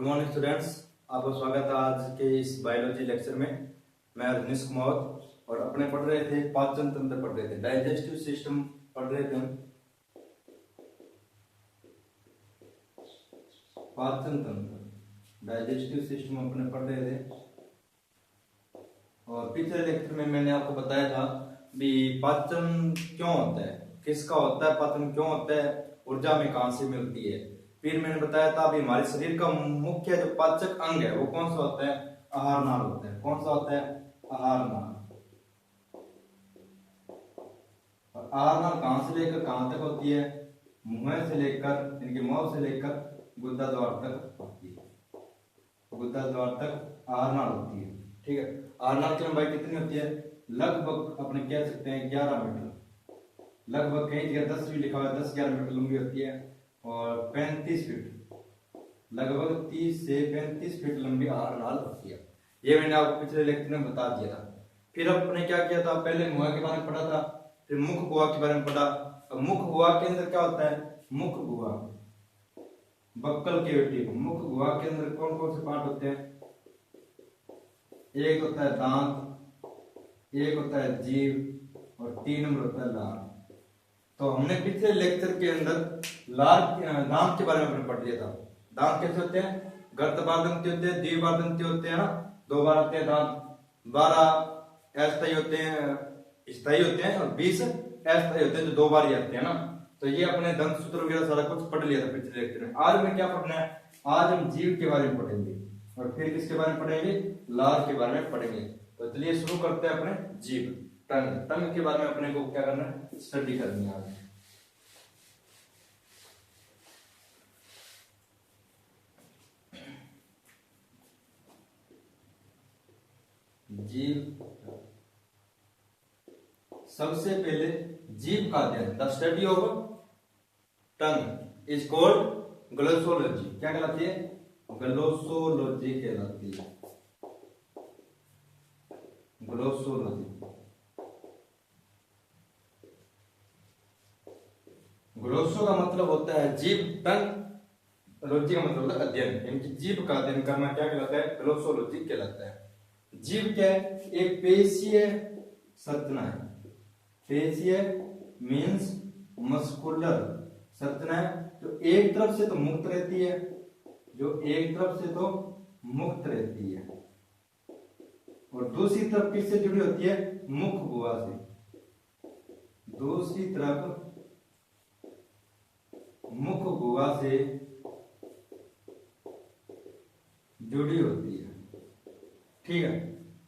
Morning students, आपका स्वागत है आज के इस बायोलॉजी लेक्चर में। मैं रजनीश कुमार और अपने पढ़ रहे थे पाचन तंत्र पढ़ रहे थे, डाइजेस्टिव सिस्टम पढ़ रहे थे हम। पाचन तंत्र डाइजेस्टिव सिस्टम अपने पढ़ रहे थे और पिछले लेक्चर में मैंने आपको बताया था भी पाचन क्यों होता है, किसका होता है, पाचन क्यों होता है, ऊर्जा में कहां से मिलती है। फिर मैंने बताया था अभी हमारे शरीर का मुख्य जो पाचक अंग है वो कौन सा होता है, आहार नाल होता है। कौन सा होता है, आहार नाल। और आहार नाल कहां से लेकर कहां तक होती है, मुंह से लेकर इनके मुंह से लेकर गुदा द्वार तक होती है। गुदा द्वार तक आहार नाल होती है। ठीक है, आहार नाल की लंबाई कितनी होती है, लगभग अपने कह सकते हैं 11 मीटर। लगभग कहीं जगह 10 भी लिखा हुआ है, 10-11 मीटर लंबी होती है और 35 फीट, लगभग 30 से 35 फीट लंबी आहार नाल होती है। ये मैंने आपको पिछले लेक्चर में बता दिया था। फिर अपने क्या किया था, पहले मुंह के बारे में पढ़ा था, फिर मुख गुहा के बारे में पढ़ा। अब मुख गुहा के अंदर क्या होता है, मुख गुहा बक्कल कैविटी। मुख गुहा के अंदर कौन कौन से पार्ट होते हैं, एक होता है दांत, एक होता है जीभ और 3 नंबर होता है लार। तो हमने पिछले लेक्चर के अंदर दांत के बारे में पढ़ लिया था। दांत कैसे होते हैं, गर्तबारदंती होते हैं, द्विबारदंती होते हैं ना, 2 बार होते हैं दांत। 12 अस्थायी होते हैं, स्थायी होते हैं और 20 अस्थायी होते हैं जो 2 बार ही आते हैं ना। तो ये अपने दंत सूत्र वगैरह सारा कुछ पढ़ लिया था पिछले लेक्चर में। आज में क्या पढ़ना है, आज हम जीव के बारे में पढ़ेंगे और फिर किसके बारे में पढ़ेंगे, लार के बारे में पढ़ेंगे। तो चलिए शुरू करते हैं अपने जीव, टंग। टंग के बारे में अपने को क्या करना है, स्टडी करनी है आज। जीव, सबसे पहले जीव का अध्ययन, the study of tongue is called glossology. क्या कहलाती है, ग्लोसोलॉजी कहलाती है, ग्लोसोलॉजी। ग्लोसो का मतलब होता है जीव, टंग लॉजी का मतलब होता है अध्ययन। इनकी जीव का अध्ययन करना क्या कहलाता है, ग्लोसोलॉजी कहलाता है। जीव क्या है, एक पेशीय संरचना है। पेशीय मींस मस्कुलर संरचना है जो एक तरफ से तो मुक्त रहती है, जो एक तरफ से तो मुक्त रहती है और दूसरी तरफ किससे जुड़ी होती है, मुख गुहा से। दूसरी तरफ मुख गुहा से जुड़ी होती है। ठीक है,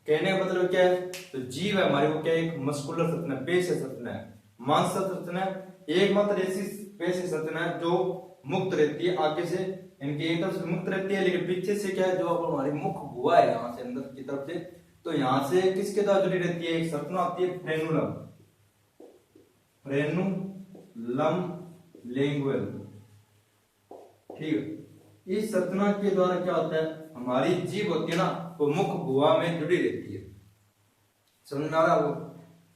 कहने का मतलब क्या है, तो जीव है हमारी वो क्या है, एक मस्कुलर संरचना, पेशीय संरचना है, मांस संरचना है। एकमात्र ऐसी पेशीय संरचना है जो मुक्त रहती है, आगे से इनके एक तरफ से मुक्त रहती है, लेकिन पीछे से क्या है, जो हमारी मुख गुहा है यहाँ से अंदर की तरफ से, तो यहाँ से किसके द्वारा जुड़ी रहती है, एक संरचना आती है फ्रेनुलम, फ्रेनुलम लिंगुअल। ठीक है, इस संरचना के द्वारा क्या होता है, हमारी जीभ होती है ना वो मुख गुहा में जुड़ी रहती है। समझ में आ रहा है, वो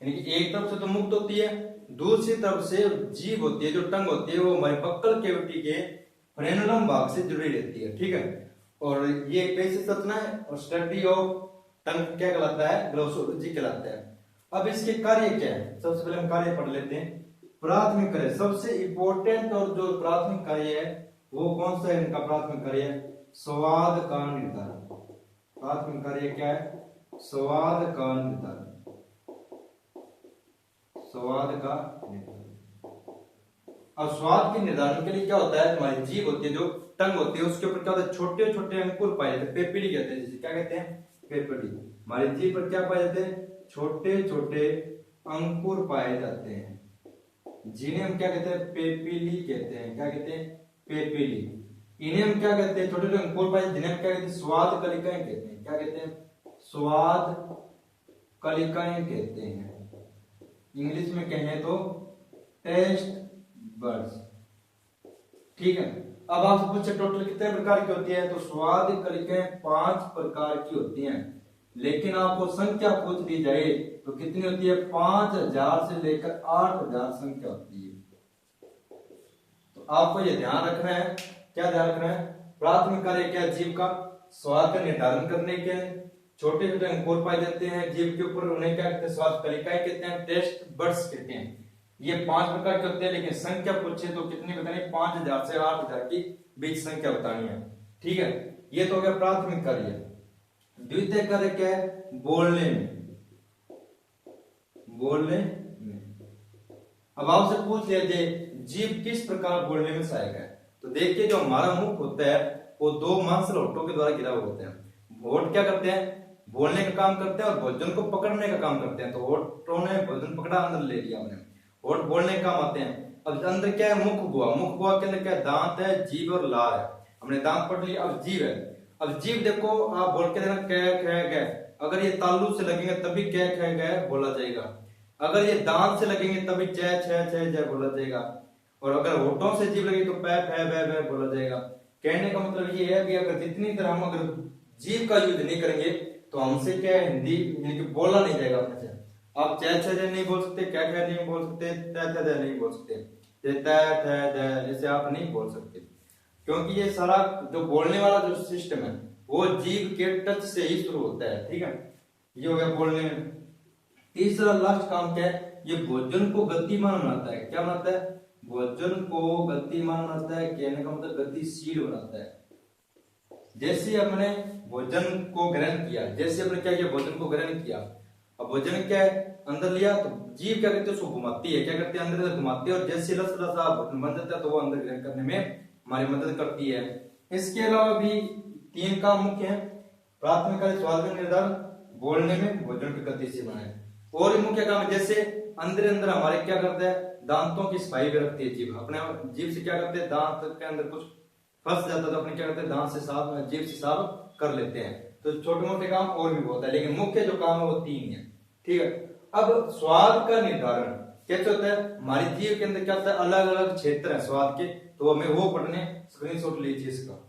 यानी कि एक तरफ से तो मुक्त होती है, दूसरी तरफ से जीभ होती है, जो टंग होती है, वो हमारी बक्कल कैविटी के फ्रेनुलम भाग से जुड़ी रहती है। ठीक है, और ये पेशीय संरचना है और स्टडी ऑफ टंग क्या कहलाता है, ग्लोसोलॉजी कहलाता है। अब इसके कार्य क्या है, सबसे पहले हम कार्य पढ़ लेते हैं। प्राथमिक कार्य, सबसे इंपॉर्टेंट और जो प्राथमिक कार्य है वो कौन सा है, इनका प्राथमिक कार्य है स्वाद का निर्धारण। प्राथमिक कार्य क्या है, स्वाद का निर्धारण, स्वाद का निर्धारण। अब स्वाद के निर्धारण के लिए क्या होता है, हमारी जीभ होती है, जो टंग होती है, उसके ऊपर क्या होता है, छोटे छोटे अंकुर पाए जाते हैं, पेपिली कहते हैं, जिसे क्या कहते हैं, पेपिली। हमारी जीभ पर क्या पाए जाते हैं, छोटे छोटे अंकुर पाए जाते हैं, जिन्हें हम क्या कहते हैं, पेपिली कहते हैं। क्या कहते हैं, पेपिली। इन्हें हम क्या कहते हैं, छोटे छोटे अंकुर पाए, जिन्हें हम क्या कहते हैं, स्वाद कलिकाएं कहते हैं। क्या कहते हैं, स्वाद कलिकाएं कहते हैं। इंग्लिश में कहें तो टेस्ट बड्स। ठीक है, अब आपसे पूछे टोटल कितने प्रकार की होती है, तो स्वाद कलिकाएं 5 प्रकार की होती हैं, लेकिन आपको संख्या पूछ दी जाए तो कितनी होती है, 5000 से लेकर 8000 संख्या होती है। तो आपको ये ध्यान रखना है, क्या ध्यान रखना है, प्राथमिक कार्य क्या है जीव का? स्वाद का निर्धारण करने के छोटे छोटे अंकुर पाए जाते हैं जीव के ऊपर, उन्हें क्या कहते हैं? स्वाद कलिकाएं कहते हैं, टेस्ट बड्स कहते हैं। ये 5 प्रकार के होते हैं, लेकिन संख्या पूछे तो कितनी बतानी? 5000 से 8000 की बीच संख्या बतानी है। ठीक है, ये तो हो गया प्राथमिक कार्य। द्वितीय कार्य क्या है? बोलने में। बोलने में अब आपसे पूछ लिया जाए जीव किस प्रकार बोलने में सहायक है, तो देखिए जो हमारा मुख होता है वो 2 मांसल होठों के द्वारा घिरा हुआ होता है। होठ क्या करते हैं? बोलने का काम करते हैं और भोजन को पकड़ने का काम करते हैं। तो होठों ने भोजन पकड़ा, अंदर ले लिया हमने, होठ बोलने का काम आते हैं। अब अंदर क्या है? मुख गुहा। मुख गुहा के अंदर क्या है? दांत है, जीभ और लार है। हमने दांत पढ़ लिया, अब जीभ है। अब जीभ देखो आप बोल के देना कै खे गै, अगर ये तालु से लगेंगे तभी कै खे गै बोला जाएगा, अगर ये दांत से लगेंगे तभी च छ छ जय बोला जाएगा, और अगर होठों से जीभ लगेगी तो पै फै बै बै बोला जाएगा। कहने का मतलब ये है कि अगर जितनी तरह हम अगर जीभ का यूज नहीं करेंगे तो हमसे क्या है? हिंदी यानी कि बोला नहीं जाएगा अपने से। आप च छ जय नहीं बोल सकते, क्या क्या नहीं बोल सकते, त थ नहीं बोल सकते, त थ जैसे आप नहीं बोल सकते, क्योंकि ये सारा जो बोलने वाला जो सिस्टम है वो जीभ के टच से ही शुरू होता है। ठीक है, ये हो गया बोलने में। तीसरा लास्ट काम क्या है? ये भोजन को गतिमान बनाता है। क्या बनाता है? भोजन को गतिमान बनाता है, कहने का मतलब गतिशील बनाता है। जैसे हमने भोजन को ग्रहण किया, जैसे हमने क्या किया? भोजन को ग्रहण किया। अब भोजन क्या है? अंदर लिया तो जीभ क्या करती है? उसको घुमाती है। क्या करती है? अंदर से घुमाती है, और जैसे लसा भोजन बन जाता है तो वो अंदर ग्रहण करने में हमारी मदद करती है। इसके अलावा भी 3 काम मुख्य है। प्राथमिक कार्य स्वाद का निर्धारण, बोलने में, भोजन की गतिशील बनाए। और भी मुख्य काम है, जैसे अंदर हमारे क्या करता है? दांतों की सफाई भी रखती है जीभ। अपने जीभ से क्या करते हैं? दांत के अंदर कुछ फंस जाता है तो अपने क्या करते हैं? दांत से साफ, जीभ से साफ कर लेते हैं। तो छोटे मोटे काम और भी बहुत है, लेकिन मुख्य जो काम है वो 3 है। ठीक है, अब स्वाद का निर्धारण कैसे होता है? हमारी जीभ के अंदर क्या होता है? अलग अलग क्षेत्र है स्वाद के, तो हमें वो पढ़ने, स्क्रीनशॉट लीजिए इसका।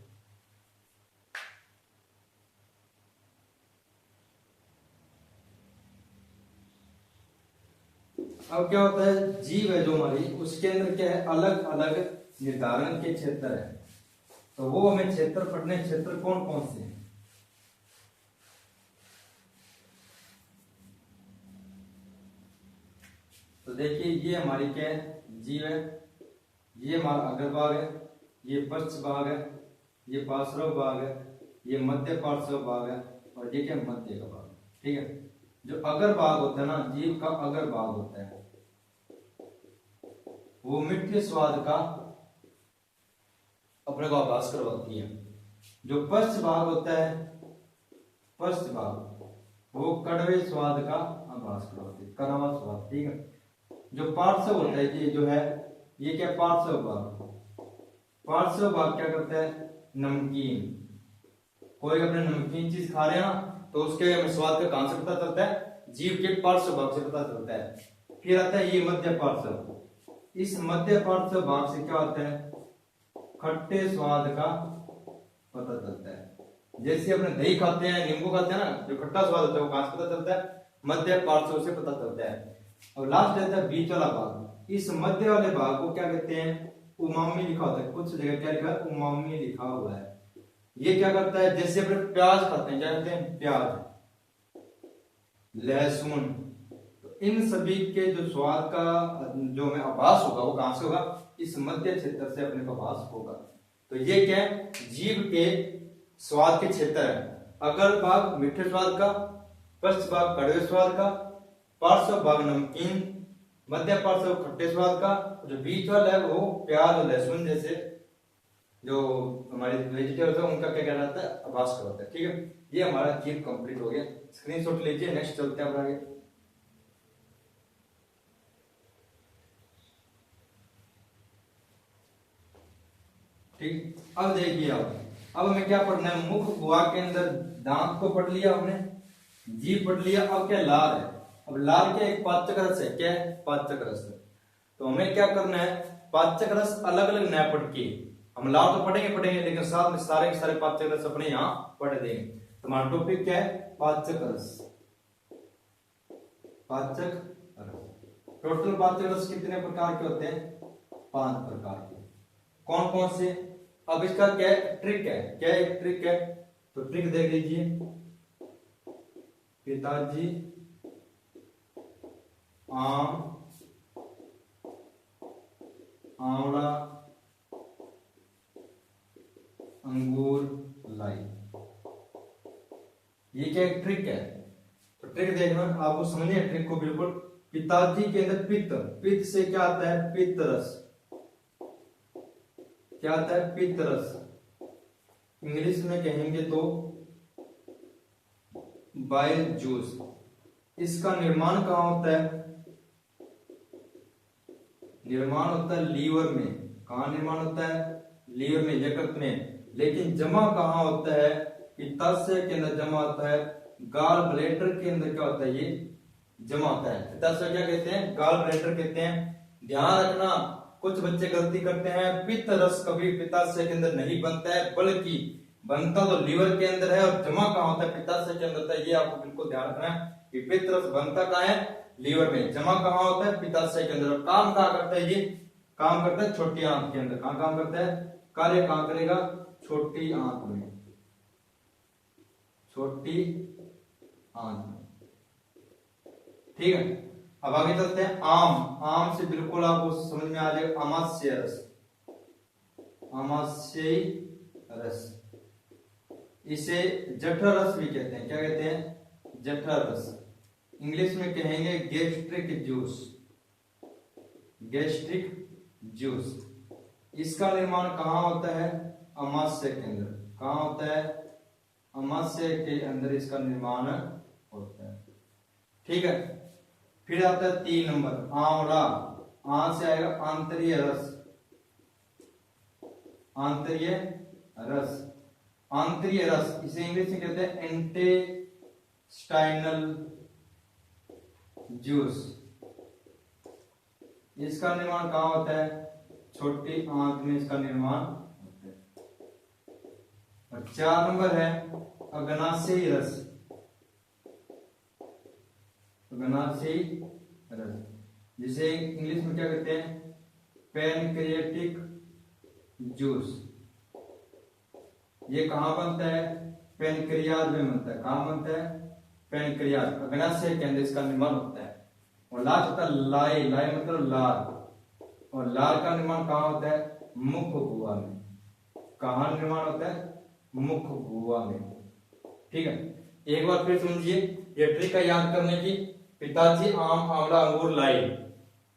अब क्या होता है? जीभ है जो हमारी, उसके अंदर क्या है? अलग अलग निर्धारण के क्षेत्र है, तो वो हमें क्षेत्र पढ़ने। क्षेत्र कौन कौन से हैं? तो देखिए ये हमारी क्या है? जीभ है, ये हमारा अग्रभाग है, ये पश्च भाग है, ये पार्श्व भाग है, ये मध्य पार्श्व भाग है, और ये क्या? मध्य का भाग। ठीक है, जो अगर भाग होता है ना, जीभ का अगर भाग होता है वो मीठे स्वाद का अपने को आभास करवाती है। जो पश्च भाग होता है, पश्च भाग, वो कड़वे स्वाद का आभास करवाती है, कड़वा स्वाद। ठीक है, जो पार्श्व होता है ये जो है, ये क्या? पार्श्व भाग। पार्श्व भाग क्या करता है? नमकीन। कोई अपने नमकीन चीज खा रहे हैं ना, तो उसके हमें स्वाद का कहां से पता चलता है? जीभ के पार्श्व भाग से पता चलता है। फिर आता है ये मध्य पार्श्व। इस मध्य पार्श्व भाग से क्या होता है? खट्टे स्वाद का पता चलता है। जैसे अपने दही खाते हैं, नींबू खाते हैं ना, जो खट्टा स्वाद होता है वो कहां से पता चलता है? मध्य पार्श्व से पता चलता है। और लास्ट रहता है बीच वाला भाग। इस मध्य वाले भाग को क्या कहते हैं? उमामी लिखा होता है, कुछ जगह क्या लिखा है? उमामी लिखा हुआ है। ये क्या करता है? जैसे अपने प्याज खाते हैं, क्या कहते हैं? प्याज, लहसुन, तो इन सभी के जो स्वाद का जो हमें आभास होगा वो कहां से होगा? इस मध्य क्षेत्र से अपने को आभास होगा। तो ये क्या है? जीभ के स्वाद के क्षेत्र है। अगर भाग मीठे स्वाद का, पश्च भाग कड़वे स्वाद का, पार्श्व भाग नमकीन, मध्य पार्श्व खट्टे स्वाद का, जो बीच वाला है वो प्याज और लहसुन जैसे जो हमारे वेजिटेबल्स है उनका क्या कहलाता है? आभास करवाता है। ठीक है, ये हमारा जीभ कंप्लीट हो गया। स्क्रीनशॉट लीजिए, नेक्स्ट चलते हैं आगे। ठीक, अब देखिए अब हमें क्या पढ़ना है? मुख गुहा के अंदर दांत को पढ़ लिया हमने, जीभ पढ़ लिया। अब क्या? लार है। अब लार क्या? एक पाचक रस है। क्या है? पाचक रस। तो हमें क्या करना है? पाचक रस अलग अलग न पढ़ के, हम लार तो पढ़ेंगे लेकिन साथ में सारे के सारे पाचक रस अपने यहाँ पढ़ देंगे। तो हमारा टॉपिक क्या है? पाचक रस। पाचक रस। टोटल पाचक रस कितने प्रकार के होते हैं? 5 प्रकार के। कौन कौन से? अब इसका क्या ट्रिक है, क्या एक ट्रिक है, तो ट्रिक देख लीजिए। पिताजी आम, आंवला, अंगूर लाई। ये क्या एक ट्रिक है, तो ट्रिक देखना आपको समझिए ट्रिक को बिल्कुल। पिताजी के अंदर पित्त, पित्त से क्या आता है, पित्त रस। क्या आता है, पित्त रस। इंग्लिश में कहेंगे तो बाइल जूस। इसका निर्माण कहां होता है, निर्माण होता है लीवर में। कहां निर्माण होता है, लीवर में, यकृत में। लेकिन जमा कहां होता है, पित्ताशय के अंदर जमा होता है। गाल ब्लैडर के अंदर क्या होता है, ये जमा होता है। पित्ताशय क्या कहते हैं, गाल ब्लैडर कहते हैं। ध्यान रखना, कुछ बच्चे गलती करते हैं, पित्त रस कभी पित्ताशय के अंदर नहीं बनता है, बल्कि बनता तो लीवर के अंदर है, और जमा कहां होता है, पित्ताशय के अंदर होता है। ये आपको बिल्कुल ध्यान रखना है कि पित्त रस बनता कहां है, लीवर में, जमा कहां होता है, पित्ताशय के अंदर। और काम कहां करता है, ये काम करता है छोटी आंत के अंदर। कहां काम करता है, कार्य कहां करेगा, छोटी आंत में, छोटी आंत में। ठीक है, अब आगे चलते हैं। आम, आम से बिल्कुल आपको समझ में आ जाएगा, अमाशय रस, अमाशय रस। इसे जठर रस भी कहते हैं। क्या कहते हैं, जठर रस। इंग्लिश में कहेंगे गैस्ट्रिक जूस, गैस्ट्रिक जूस। इसका निर्माण कहां होता है, अमाशय के अंदर। कहां होता है, अमाशय के अंदर इसका निर्माण होता है। ठीक है, फिर आता है 3 नंबर, आंवला। आ से आएगा आंतरीय रस, आंतरीय रस, आंतरीय रस। इसे इंग्लिश में कहते हैं इंटेस्टाइनल जूस। इसका निर्माण कहां होता है, छोटी आंत में इसका निर्माण होता है। और 4 नंबर है अग्नाशयी रस, अग्नाशयी रस, जिसे इंग्लिश में क्या कहते हैं, पैनक्रियाटिक जूस। ये कहां बनता है, पैनक्रियाज में बनता है। कहां बनता है, पैनक्रियाज, अग्नाशय के अंदर इसका निर्माण होता है। और लास्ट होता है लाई, लाई मतलब लार। और लार का निर्माण कहां होता है, मुख गुहा में। कहां निर्माण होता है, मुख गुहा में। ठीक है, एक बार फिर समझिए ये ट्रिक है याद करने की। पिताजी आम, आंवला, अंगूर लाई।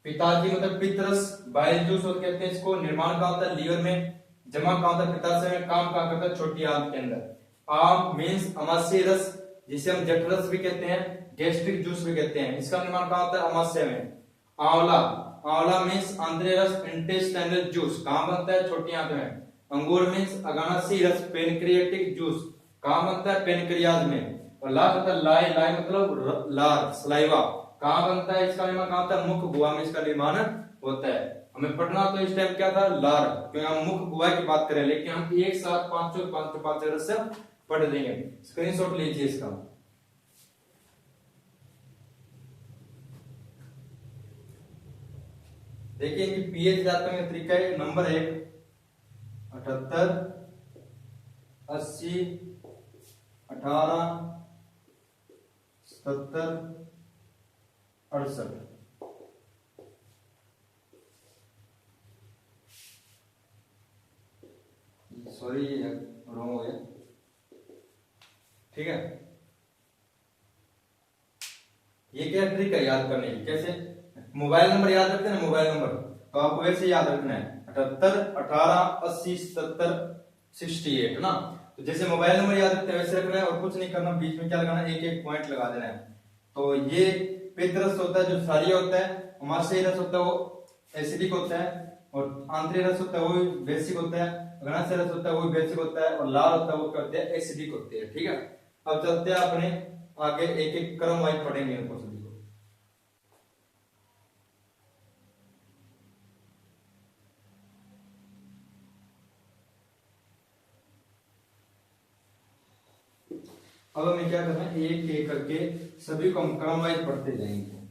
पिताजी मतलब पित्त रस, बाइल जूस और कहते हैं इसको। निर्माण कहां होता है, लीवर में। जमा कहां होता है, पित्ताशय में। काम कहां करता है, छोटी आंत के अंदर। आम मींस अमाशय रस, जिसे हम जठर रस भी कहते हैं, गैस्ट्रिक जूस भी कहते हैं। इसका निर्माण कहां होता है, अमाशय में। आंवला, आंवला मींस आंतरिक रस, इंटेस्टाइनल जूस। कहां बनता है, छोटी आंत में। अंगूर मींस अग्नाशयी रस, पैनक्रियाटिक जूस। कहां बनता है, पैनक्रियाज में। और लास्ट होता है लाई, लाई मतलब लार, सलाइवा। कहां बनता है, इसका निर्माण कहां होता है, मुख गुहा में इसका निर्माण होता है। हमें पढ़ना तो इस टाइम क्या था, लार, क्योंकि हम मुख गुहा की बात करें, लेकिन हम एक साथ पांचों रस से पढ़ देंगे। स्क्रीनशॉट लीजिए इसका। देखिए कि पीएच ज्ञात करने का तरीका है। नंबर 1 78 80 18 77 68। सॉरी ये रॉन्ग हो गया। ठीक है, ये क्या ट्रिक है याद करने की, कैसे मोबाइल नंबर याद रखते हैं ना, मोबाइल नंबर तो आपको वैसे याद रखना है 78 18 80 77 68 ना। तो जैसे मोबाइल नंबर याद रखते हैं वैसे रखना है, और कुछ नहीं करना, बीच में क्या लगाना है, एक एक पॉइंट लगा देना है। तो ये पित्त रस होता है जो क्षारीय होता है, अमाशयी रस होता है वो एसिडिक होता है, और आंतरिक रस होता है वो बेसिक होता है, अग्नाशय रस होता है वो बेसिक होता है, और लाल होता है वो कहते हैं एसिडिक होते हैं। ठीक है, अब चलते हैं अपने आगे, एक एक क्रम वाइज पढ़ेंगे इनको सभी को। अब हमें क्या करना है, एक एक करके सभी को हम क्रम वाइज पढ़ते जाएंगे।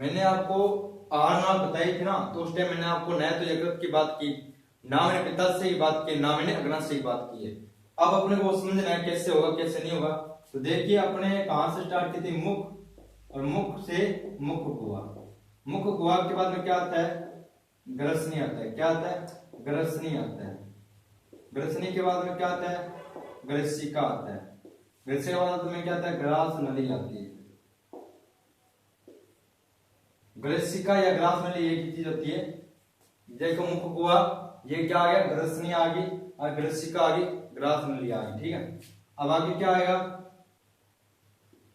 मैंने आपको आर नाल बताई थी ना, तो उस टाइम मैंने आपको न तो यकृत की बात की, ना मैंने पित्ताशय की बात की, ना मैंने अग्नाशय की बात की है। अब अपने को समझना है कैसे होगा कैसे नहीं होगा। तो देखिए अपने कहां से स्टार्ट की थी, मुख, और मुख से मुख गुहा, मुख गुहा के बाद में क्या आता है, ग्रसनी आता है। क्या आता है, ग्रसनी आता है। ग्रसनी के बाद में क्या आता है, ग्रसिका आता है। ग्रसिका के बाद में क्या आता है, ग्रास नली आती है। ग्रसिका या ग्रास नली एक ही चीज होती है। देखो मुख गुहा, ये क्या आ गया, ग्रसनी आ गई, और ग्रसिका आ गई, ग्रास नली आ गई। ठीक है, अब आगे क्या आएगा,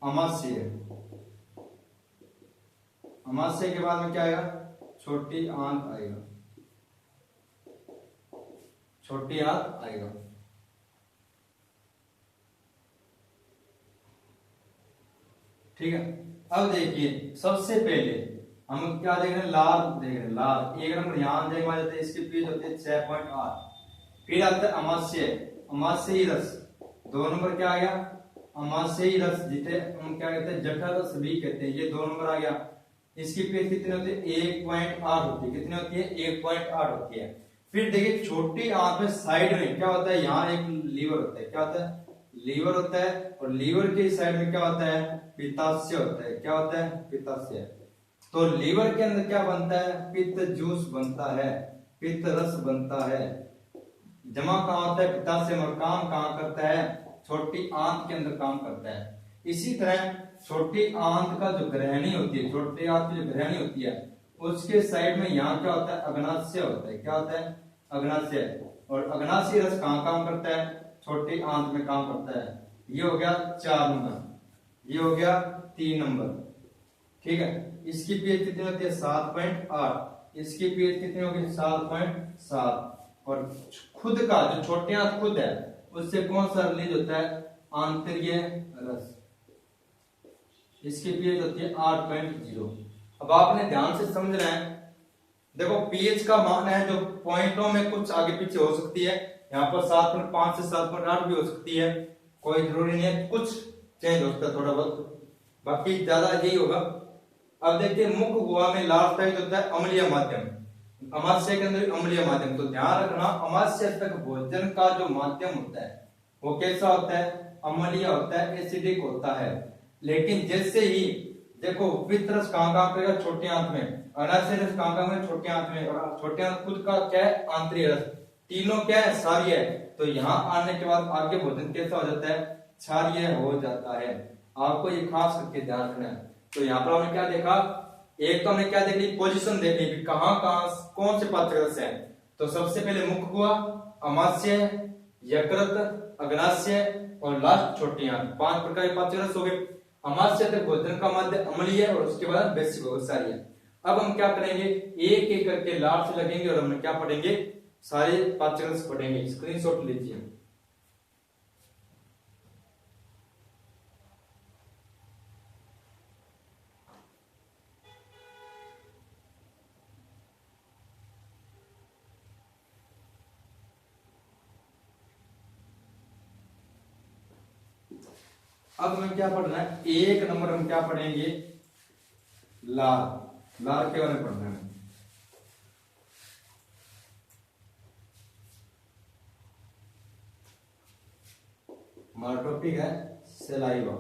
अमाशय। अमाशय के बाद में क्या आएगा, छोटी आंत आएगा, छोटी आंत आएगा। ठीक है, अब देखिए सबसे पहले हम क्या देख रहे हैं, लार देख रहे हैं। लार एक नंबर यहां जाएगा जाते हैं, इसकी पीच होती है 6.8। फिर आता है अमाशय, अमाशयी रस। 2 नंबर क्या आ गया, अमाशयी रस, जिसे हम क्या कहते हैं, जठर रस भी कहते हैं, ये 2 नंबर आ गया। इसकी पीच कितनी होती है, 1.8 होती है। कितनी होती है, 1.8 होती है। फिर देखिए छोटी आंत में साइड में क्या होता है, यहाँ एक लीवर होता है। क्या होता है, लीवर होता है, और लीवर के साइड में क्या होता है, पित्ताशय होता है। क्या होता है, पित्ताशय। तो लीवर के अंदर क्या बनता है, पित्त जूस बनता है, पित्त रस बनता है। जमा कहां होता है, पित्ताशय में, काम कहां करता है, छोटी आंत के अंदर काम करता है। इसी तरह छोटी आंत का जो ग्रहणी होती है, छोटी आंत की जो ग्रहणी होती है, उसके साइड में यहाँ क्या होता है, अग्नाशय होता है। क्या होता है, अग्नाशय। और अग्नाशय रस कहां काम करता है, छोटी आंत में काम करता है। ये हो गया 4 नंबर, ये हो गया 3 नंबर। ठीक है, इसकी पीएच कितनी होती है, 7.8। इसकी पीएच कितनी होगी, 7.7। और खुद का जो छोटे आंत खुद है, उससे कौन सा रिलीज होता है, आंतरीय रस। इसकी पीएच होती है 8.0। अब आपने ध्यान से समझना है। देखो पीएच का मान है जो पॉइंटों में कुछ आगे पीछे हो सकती है, यहाँ पर 7.5 से 7.8 भी हो सकती है, कोई जरूरी नहीं है, कुछ चेंज हो सकता है थोड़ा बहुत, बाकी ज्यादा यही होगा। अब देखिए मुख गुहा में लास्ट टाइम होता है अम्लीय माध्यम, अमाशय के अंदर अम्लीय माध्यम। तो ध्यान रखना, अमाशय तक भोजन का जो माध्यम होता है वो कैसा होता है, अम्लीय होता है, एसिडिक होता है। लेकिन जैसे ही देखो पित्त रस कहां काम करेगा, छोटी आंत में, अनाशय रस कहां काम करेगा, छोटी आंत में, और छोटी आंत खुद का क्या है, आंतरिक रस। तीनों क्या है, क्षारीय है। तो यहाँ आने के बाद आगे भोजन कैसा हो जाता है, क्षारीय हो जाता है। आपको ये खास करके ध्यान रखना है। तो यहाँ पर हमने क्या देखा, एक तो हमने क्या देख ली, पोजीशन देख ली, कहां कहां कौन से पाचक रस है। तो सबसे पहले मुख गुहा, अमाशय, यकृत, अग्नाशय और लास्ट छोटी आंत, 5 प्रकार के पाचक रस हो गए। अमाशय तक भोजन का माध्य अम्लीय है, और उसके बाद बेसिक होगा क्षारीय। अब हम क्या करेंगे, एक एक करके लास्ट से लगेंगे और हम क्या पढ़ेंगे, सारे पाचक रस पढ़ेंगे। स्क्रीनशॉट लीजिए। अब हमें क्या पढ़ना है, 1 नंबर हम क्या पढ़ेंगे, लार। लार के बारे में पढ़ना है। हमारा टॉपिक है सलाइवा,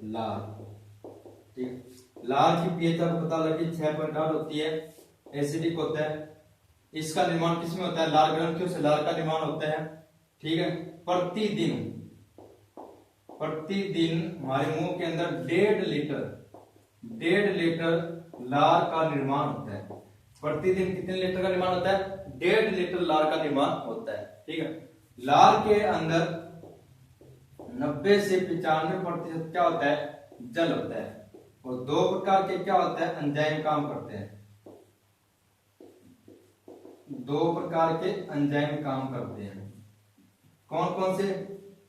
लार। ठीक, लार की पीएच आपको पता लगी 6.8 होती है, एसिडिक होता है। इसका निर्माण किसमें होता है, लार ग्रंथियों से लार का निर्माण होता है। ठीक है, प्रतिदिन हमारे मुंह के अंदर 1.5 लीटर लार का निर्माण होता है। प्रतिदिन कितने लीटर का निर्माण होता है, 1.5 लीटर लार का निर्माण होता है। ठीक है, लार के अंदर 90 से 95% क्या होता है, जल होता है। और 2 प्रकार के क्या होता है, एंजाइम काम करते हैं। 2 प्रकार के एंजाइम काम करते हैं। कौन कौन से,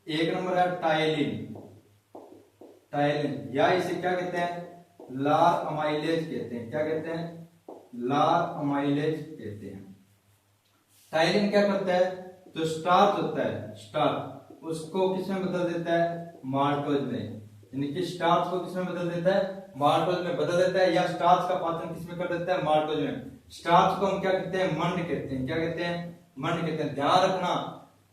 1 नंबर है टायलिन, या इसे क्या कहते हैं, लार अमाइलेज कहते हैं। क्या कहते हैं, लार अमाइलेज कहते हैं। टायलिन क्या करता है, जो स्टार्च होता है, स्टार्च उसको किसमें बदल देता है, माल्टोज में, यानी कि स्टार्च को किसमें बदल देता है, माल्टोज में बदल देता है, या स्टार्च का पाचन किसमें कर देता है, माल्टोज में। स्टार्च को हम क्या कहते हैं, मंड कहते हैं। क्या कहते हैं, मंड कहते हैं। ध्यान रखना,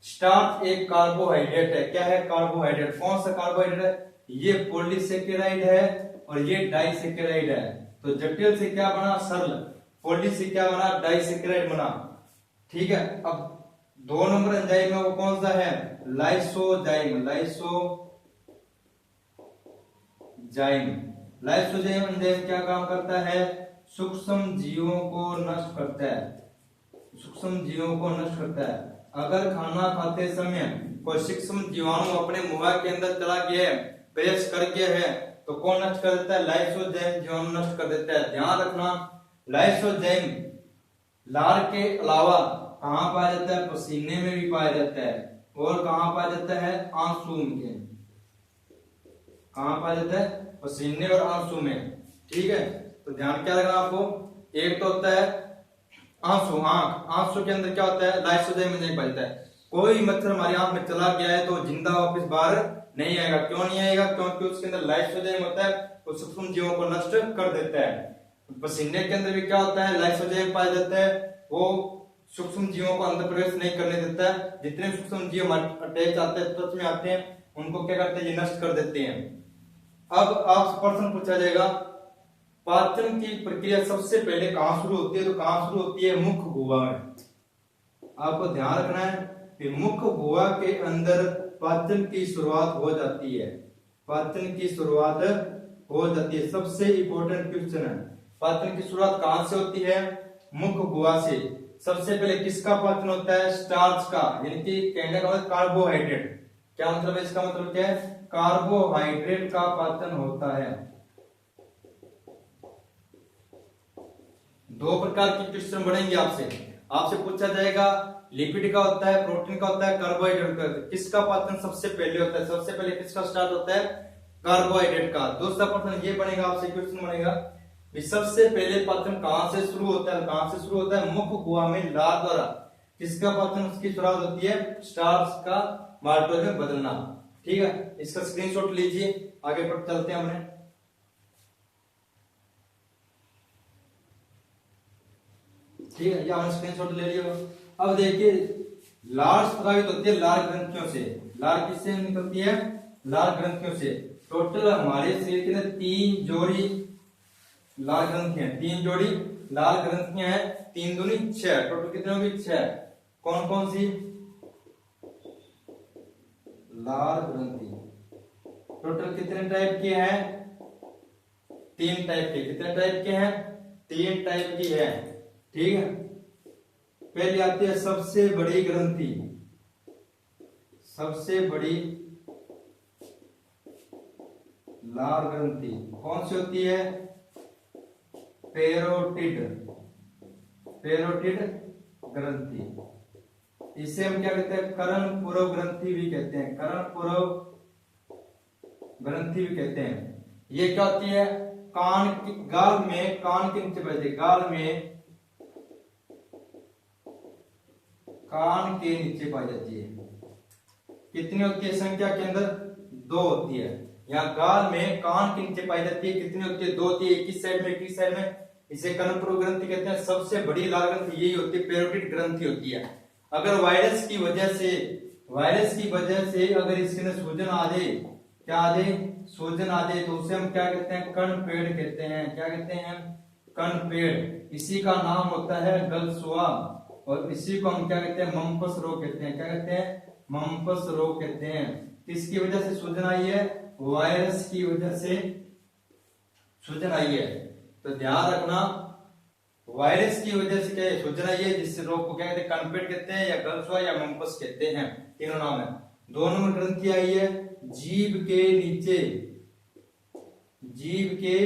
स्टार्च एक कार्बोहाइड्रेट है। क्या है, कार्बोहाइड्रेट। कौन सा कार्बोहाइड्रेट है, ये पॉलीसेकेराइड है और ये डाइसेकेराइड है। तो जटिल से क्या बना, सरल। पॉली से क्या बना, डाइसेकेराइड बना। ठीक है। अब 2 नंबर एंजाइम है वो कौन सा है, लाइसोजाइम। लाइसोजाइम एंजाइम क्या काम करता है, सूक्ष्म जीवों को नष्ट करता है। सूक्ष्म जीवों को नष्ट करता है। अगर खाना खाते समय कोई सूक्ष्म जीवाणु अपने मुंह के अंदर चला गया है, प्रवेश कर गया है, तो कौन नष्ट कर देता है, लाइसोजाइम जीवाणु नष्ट कर देता है। ध्यान रखना, लाइसोजाइम लार के अलावा कहां पाया जाता है, पसीने में भी पाया जाता है, और कहां पाया जाता है, आंसू में। कहां पाया जाता है, पसीने और आंसू में। ठीक है। तो ध्यान क्या रखना आपको, एक तो होता है आंसू, आंख। आंसू के अंदर क्या होता है, लाइसोजाइम नहीं पाया जाता है। कोई मच्छर हमारी आंख में चला गया है तो जिंदा वापस बाहर नहीं आएगा। क्यों नहीं आएगा, क्योंकि उसके अंदर लाइसोजाइम होता है, वो सूक्ष्म जीवों को नष्ट कर देता है। पसीने के अंदर भी क्या होता है, लाइसोजाइम पाया जाता है, वो सूक्ष्म जीवों को अंदर प्रवेश नहीं करने देता है। जितने सूक्ष्म जीव अटैच आते हैं, टच में आते हैं, उनको क्या करते हैं, ये नष्ट कर देते हैं। अब आपसे प्रश्न पूछा जाएगा, पाचन की प्रक्रिया सबसे पहले कहां शुरू होती है, तो कहां शुरू होती है, मुख गुहा में। आपको ध्यान रखना है कि मुख गुहा के अंदर पाचन की शुरुआत हो जाती है। पाचन की शुरुआत हो जाती है। सबसे इंपॉर्टेंट क्वेश्चन है, पाचन की शुरुआत कहां से होती है, मुख गुहा से। सबसे पहले किसका पाचन होता है, स्टार्च का, यानी कि कहने का मतलब कार्बोहाइड्रेट। क्या मतलब है, इसका मतलब क्या है, कार्बोहाइड्रेट का पाचन होता है। 2 प्रकार की क्वेश्चन बनेंगे आपसे। आपसे पूछा जाएगा लिपिड का होता है, प्रोटीन का होता है, कार्बोहाइड्रेट का। किसका पाचन सबसे पहले होता है, सबसे पहले किसका स्टार्ट होता है, कार्बोहाइड्रेट का। दूसरा प्रश्न ये बनेगा आपसे, क्वेश्चन बनेगा सबसे पहले पाचन कहां से शुरू होता है, कहां से शुरू होता है, मुख गुहा में लार द्वारा। किसका पाचन, उसकी शुरुआत होती है, स्टार्च का माल्टोज में बदलना। ठीक है। इसका स्क्रीनशॉट लीजिए, आगे पर चलते हैं हमने। ठीक है, ये हमने स्क्रीनशॉट ले लिया। अब देखिए, लार स्रावित होती है लार ग्रंथियों से। लार किससे निकलती है, लार ग्रंथियों से। टोटल हमारे शरीर के अंदर 3 जोड़ी लाल ग्रंथियां, 3 जोड़ी लाल ग्रंथियां हैं। 3 दूनी 6, टोटल कितने होंगे, 6। कौन कौन सी, लाल ग्रंथि टोटल कितने टाइप के हैं, 3 टाइप के। कितने टाइप के हैं, 3 टाइप की है। ठीक है। पहली आती है सबसे बड़ी ग्रंथि। सबसे बड़ी लाल ग्रंथि कौन सी होती है, पेरोटिड। पेरोटिड ग्रंथि। इसे हम क्या कहते हैं, कर्णपुरव ग्रंथि भी कहते हैं। कर्णपुरव ग्रंथि भी कहते हैं। ये क्या होती है, कान की, गाल में, कान के नीचे बैठे, गाल में कान के नीचे पाई जाती है। कितनी होती है, संख्या के अंदर 2 होती है। यहाँ गाल में कान के नीचे पाई जाती है, कितनी होती है, 2 होती है, एक ही साइड में, एक ही साइड में। इसे कर्णपुरव ग्रंथि कहते हैं। सबसे बड़ी लाल ग्रंथि यही होती है, पेरोटिड ग्रंथि होती है। अगर वायरस की वजह से अगर इसके अंदर सूजन आ जाए, क्या आ जाए, सूजन आ जाए, तो उसे हम क्या कहते हैं, कर्णपेड़ कहते हैं। क्या कहते हैं, कर्णपेड़। इसी का नाम होता है गलसुआ, और इसी को हम क्या कहते हैं, मम्पस रोग कहते हैं। क्या कहते हैं, मम्पस रोग कहते हैं। किसकी वजह से सूजन आई है, वायरस की वजह से सूजन आई है। तो ध्यान रखना, वायरस की वजह से क्या सूजन आई है, जिससे रोग को क्या कहते हैं, कर्णपेड़ कहते हैं, या गलसुआ या मम्पस कहते हैं। तीनों नाम है। 2 नंबर ग्रंथि आई है जीभ के नीचे। जीभ के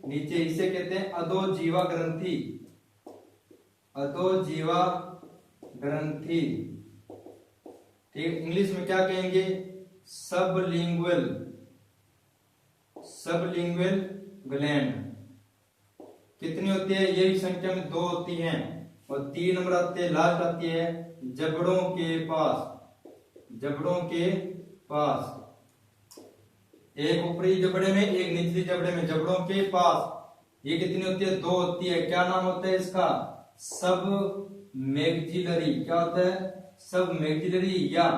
नीचे, इसे कहते हैं अधोजीवा ग्रंथि। अधोजीवा ग्रंथि। ठीक, इंग्लिश में क्या कहेंगे, सबलिंगुअल। Sublingual gland. कितनी होती है, ये भी संख्या में 2 होती हैं। और 3 नंबर आती है, लास्ट आती है जबड़ों के पास। जबड़ों के पास एक ऊपरी जबड़े में एक निचली जबड़े में, जबड़ों के पास ये कितनी होती है? 2 होती है। क्या नाम होता है इसका? सब मैक्सिलरी। क्या होता है? सब मैक्सिलरी, या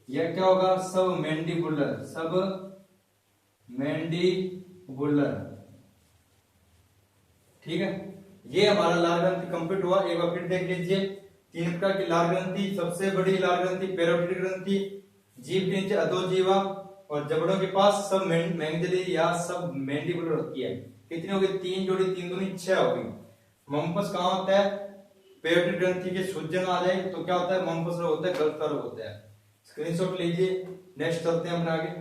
क्या होगा? सब मैंडिबुलर। सब मैंडिबुलर। ठीक है, ये हमारा लाल ग्रंथि कंप्लीट हुआ। एक बार फिर देख लीजिए, 3 प्रकार की लाल ग्रंथि। सबसे बड़ी लाल ग्रंथि पैरोटिड ग्रंथि, जीभ के नीचे अधोजीवा और जबड़ों के पास सब मैंडिबुलरी या सब मैंडिबुलर होती है। कितनी होगी? 3 जोड़ी, 3 दूनी 6 होगी। मम्पस कहाँ होता है? पैरोटिड ग्रंथि के सूजन आ जाए तो क्या होता है? मम्पस रोग होता है, गलता रोग होता है। स्क्रीनशॉट लीजिए। नेक्स्ट चलते हैं हम आगे।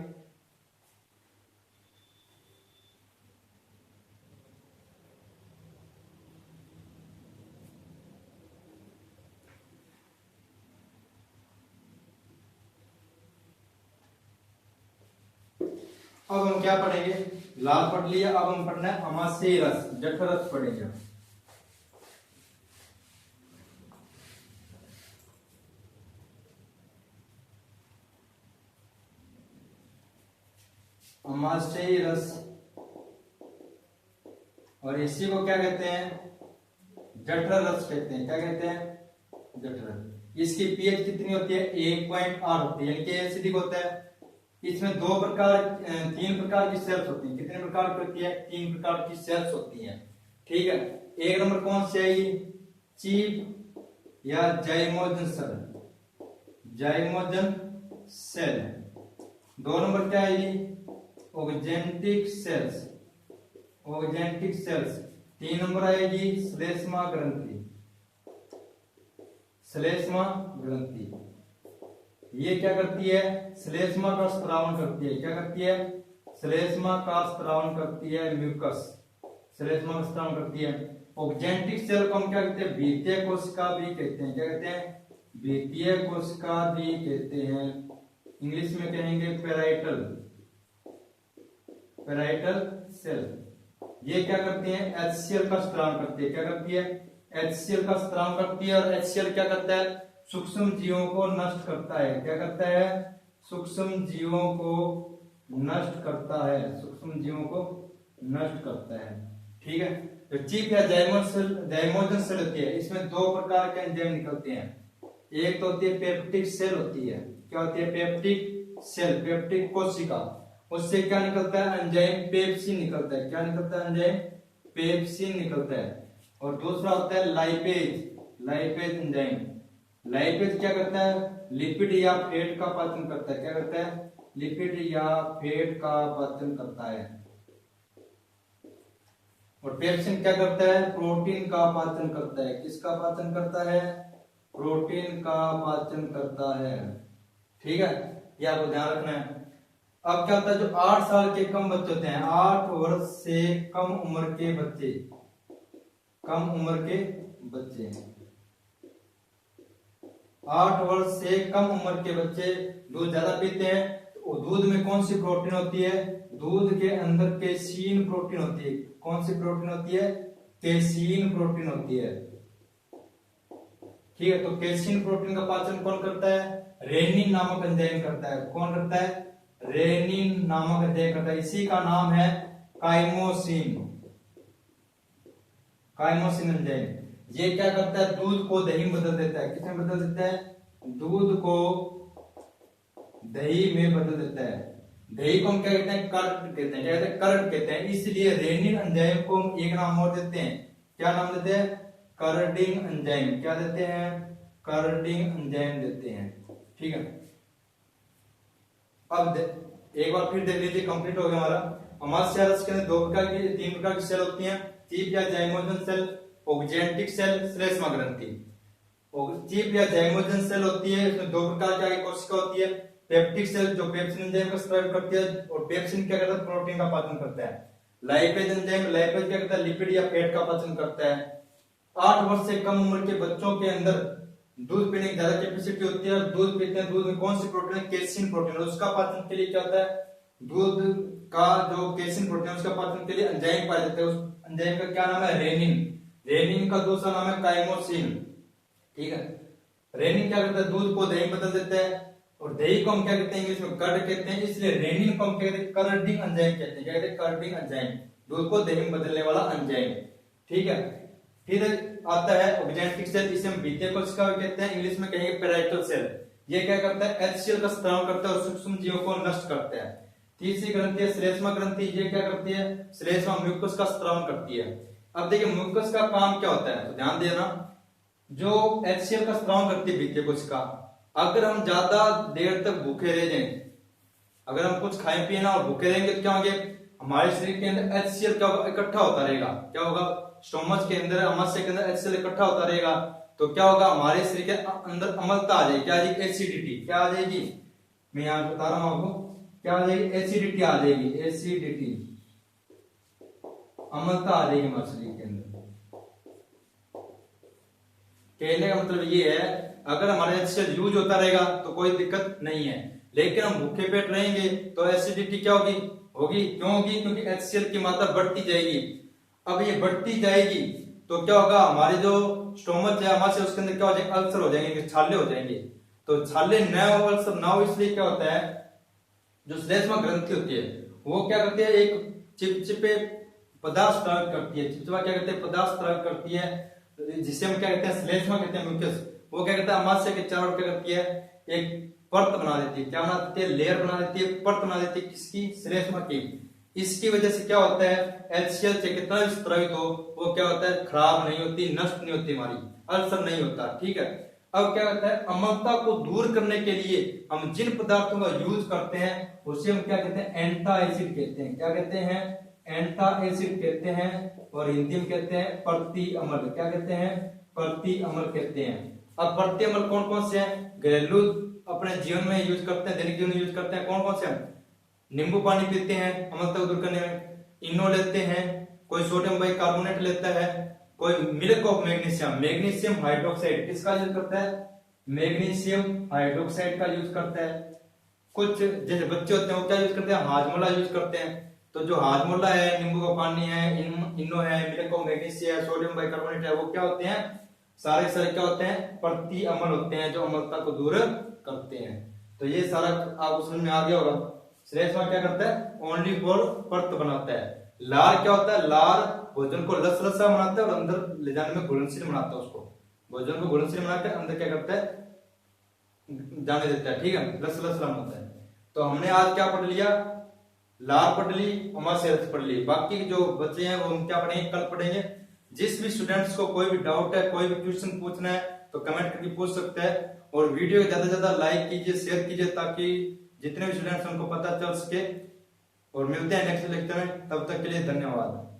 अब हम क्या पढ़ेंगे? लाल पढ़ लिया, अब हम पढ़ना है अमाशय रस, जठरस पढ़ेंगे। अमाशय रस, और इसी को क्या कहते हैं? जठर रस कहते हैं। क्या कहते हैं? जठर। इसकी पीएच कितनी होती है? 1.8 होती है, यानी कि एसिडिक होता है। इसमें 3 प्रकार की सेल्स होती हैं। कितने प्रकार की होती है? 3 प्रकार की सेल्स होती हैं। ठीक है, एक नंबर कौन सी आएगी? चीप या zymogen cell, zymogen cell. 2 number क्या आएगी? Oxyntic cells, oxyntic cells. 3 number आएगी श्लेष्मा ग्रंथि, श्लेष्मा ग्रंथि। ये क्या करती है? श्लेष्मा का स्त्रावन करती है। क्या करती है? श्लेष्मा का स्त्रावन करती है, म्यूकस। श्लेष्मा का स्त्रावन करती है। ऑक्जेंटिक सेल को हम क्या कहते हैं? भीतीय कोशिका भी कहते हैं। क्या कहते हैं? भीतीय कोशिका भी कहते हैं। इंग्लिश में कहेंगे पेराइटल, पेराइटल सेल। ये क्या करती है? HCl का स्त्रावन करती है। क्या करती है? HCl का स्त्रावन करती है। और HCl क्या करता है? सूक्ष्म जीवों को नष्ट करता है। क्या करता है? सूक्ष्म जीवों को नष्ट करता है, सूक्ष्म जीवों को नष्ट करता है। ठीक है, तो चीप या जाइमोजन सेल होती है। इसमें 2 प्रकार के एंजाइम निकलते हैं। एक तो होती है पेप्टिक सेल होती है। क्या होती है? पेप्टिक सेल, पेप्टिक कोशिका। उससे क्या निकलता है? एंजाइम पेप्सिन निकलता है। क्या निकलता है? एंजाइम पेप्सिन निकलता है। और दूसरा होता है लाइपेज, लाइपेज एंजाइम। लाइपेज क्या करता है? लिपिड या फैट का पाचन करता है। क्या करता है? लिपिड या फैट का पाचन करता है। और पेप्सिन क्या करता है? प्रोटीन का पाचन करता है। किसका पाचन करता है? प्रोटीन का पाचन करता है। ठीक है, ये आपको ध्यान रखना है। अब क्या होता है? जो 8 साल के कम बच्चे होते हैं, 8 वर्ष से कम उम्र के बच्चे, कम उम्र के बच्चे, 8 वर्ष से कम उम्र के बच्चे दूध ज्यादा पीते हैं। तो दूध में कौन सी प्रोटीन होती है? दूध के अंदर केसीन प्रोटीन होती है। कौन सी प्रोटीन होती है? केसीन प्रोटीन होती है। ठीक है, तो केसीन प्रोटीन का पाचन कौन करता है? रेनिन नामक एंजाइम करता है। कौन करता है? रेनिन नामक एंजाइम करता है। इसी का नाम है काइमोसिन, काइमोसिन एंजाइम। ये क्या करता है? दूध को दही में बदल देता है। किसमें बदल देता है? दूध को दही में बदल देता है। दही को हम क्या कहते हैं? कर्ड कहते हैं। क्या कहते हैं? कर्ड कहते हैं। इसलिए रेनिन एंजाइम को हम एक नाम और देते हैं। क्या नाम देते हैं? कर्डिंग एंजाइम। क्या देते हैं? कर्डिंग एंजाइम देते हैं। ठीक है, अब एक बार फिर देख लीजिए, कंप्लीट हो गया हमारा। अमाशय रस के अंदर 2 प्रकार की, 3 प्रकार की सेल होती हैं। चीप या जाइमोजन सेल, ऑक्जेंटिक सेल, श्लेष्मा ग्रंथि। चीप या जाइमोजन सेल होती है, इसमें 2 प्रकार की आगे कोशिका होती है। पेप्टिक सेल जो पेप्सिन एंजाइम का स्राव करती है, और पेप्सिन क्या करता है? प्रोटीन का पाचन करता है। लाइपेज एंजाइम, लाइपेज क्या करता है? लिपिड या फैट का पाचन करता है। 8 वर्ष से कम उम्र के बच्चों के अंदर दूध पीने की ज्यादा कैपेसिटी होती है। और दूध पीते हैं, दूध में कौन सी प्रोटीन है? Casein protein. और उसका पाचन के लिए क्या होता है? दूध का जो केसिन प्रोटीन है उसका पाचन के लिए एंजाइम पाया जाता है। उस एंजाइम का क्या नाम है? रेनिन। रेनिन का दूसरा नाम है काइमोसिन। ठीक है, रेनिन क्या करता है? दूध को दही में बदल देता है। और दही को हम क्या कहते हैं इंग्लिश में कर्ड कहते हैं, इसलिए रेनिन को हम क्या कहते हैं कर्डिंग एंजाइम कहते हैं। क्या कहते हैं कर्डिंग एंजाइम, दूध को दही में बदलने वाला एंजाइम। ठीक है, फिर आता है ऑक्जेंटिक सेल, इसे हम भित्तीय कोशिका कहते हैं, इंग्लिश में कहेंगे पेराइटल सेल। ये क्या करता है एचसीएल का स्त्राव करता है और सूक्ष्म जीवों को नष्ट करता है। तीसरी ग्रंथि है श्लेष्मा ग्रंथि, ये क्या करती है श्लेष्मा म्यूकस का स्त्राव करती है। अब देखिए म्यूकस का काम क्या होता है, तो ध्यान देना, जो एचसीएल का स्त्राव करती है भित्तीय कोशिका, अगर हम ज्यादा देर तक भूखे रह जाएं, अगर हम कुछ खाए पिए ना और भूखे रहेंगे तो क्या होंगे, हमारे शरीर के अंदर एचसीएल क्या होगा इकट्ठा होता रहेगा। क्या होगा, स्टोमच के अंदर अमाशय के अंदर एचसीएल इकट्ठा होता रहेगा, तो क्या होगा हमारे शरीर के अंदर अम्लता आ जाएगी। क्या आ जाएगी, एसिडिटी। क्या आ जाएगी, मैं यहां बता रहा हूं आपको, क्या आ जाएगी, एसिडिटी आ जाएगी, एसिडिटी, अम्लता आ जाएगी हमारे शरीर के अंदर। कहने का मतलब ये है अगर हमारा एचसीएल यूज होता रहेगा तो कोई दिक्कत नहीं है, लेकिन हम भूखे पेट रहेंगे तो एसिडिटी क्या होगी, होगी। क्यों होगी, क्योंकि एचसीएल की मात्रा बढ़ती जाएगी। अब ये बढ़ती जाएगी तो क्या होगा, हमारे जो स्टोमच है हमारे उसके अंदर क्या हो जाएंगे, अल्सर हो जाएंगे, छाले हो जाएंगे। तो छाले न हो, अल्सर ना हो, इसलिए क्या होता है जो श्लेष्मा ग्रंथि होती है वो क्या करती है, एक चिपचिपे पदार्थ स्रावित करती है। चिपचिपा क्या करते हैं, पदार्थ स्रावित करती है, जिसे हम क्या कहते हैं श्लेष्मा कहते हैं, म्यूकस। वो क्या करता है अमाशय के चारों क्या करती है, एक परत बना देती है। क्या बना देती है, लेयर बना देती है, परत बना देती है, किसकी, श्लेष्मा की। इसकी वजह से क्या होता है एचसीएल से कितना भी स्रावित हो वो क्या होता है, खराब नहीं होती, नष्ट नहीं होती, हमारी अल्सर नहीं होता। ठीक है, अब क्या होता है, अम्लता को दूर करने के लिए हम जिन पदार्थों का यूज करते हैं उसे हम क्या कहते हैं, एंटा एसिड कहते हैं। क्या कहते हैं, एंटा एसिड कहते हैं, और हिंदी में कहते हैं प्रति अम्ल। क्या कहते हैं, प्रति अम्ल कहते हैं। अब प्रति अम्ल कौन कौन से हैं, घरेलू अपने जीवन में यूज करते हैं, दैनिक जीवन में यूज करते हैं, कौन कौन से हैं, नींबू पानी पीते हैं अम्लता को दूर करने में, इनो लेते हैं, कोई सोडियम बाइकार्बोनेट लेता है, कोई milk of magnesium, magnesium hydroxide किसका यूज करता है, मैग्नीशियम हाइड्रोक्साइड का यूज करता है। कुछ जैसे बच्चे होते हैं वो क्या यूज करते हैं, हाजमोला यूज करते हैं। तो जो हाजमोला है, नींबू का पानी है, इनो है, मिल्क ऑफ मैग्नीशियम है, सोडियम बाइकार्बोनेट है, वो क्या होते हैं, सारे क्या होते हैं, प्रति अम्ल होते हैं जो अम्लता को दूर करते हैं। तो ये सारा आपको समझ में आ गया होगा। श्लेष्मा क्या करता है, ओनली फॉर परत बनाता है। लार क्या होता है, लार भोजन को लसलसा बनाता है और अंदर ले जाने में घुलनशील बनाता है, उसको भोजन को घुलनशील बनाकर अंदर क्या करता है, जाने देता है। ठीक है, लसलसा होता है। तो हमने आज क्या पढ़ लिया, लार पढ़ ली, अमाशय पढ़ ली, बाकी जो बच्चे हैं वो हम क्या पढ़ेंगे, कल पढ़ेंगे। जिस भी स्टूडेंट्स को कोई भी डाउट है, कोई भी क्वेश्चन पूछना है तो कमेंट करके पूछ सकते हैं, और वीडियो ज्यादा से ज्यादा लाइक कीजिए, शेयर कीजिए, ताकि जितने भी स्टूडेंट्स उनको पता चल सके। और मिलते हैं नेक्स्ट लेक्चर में, तब तक के लिए धन्यवाद।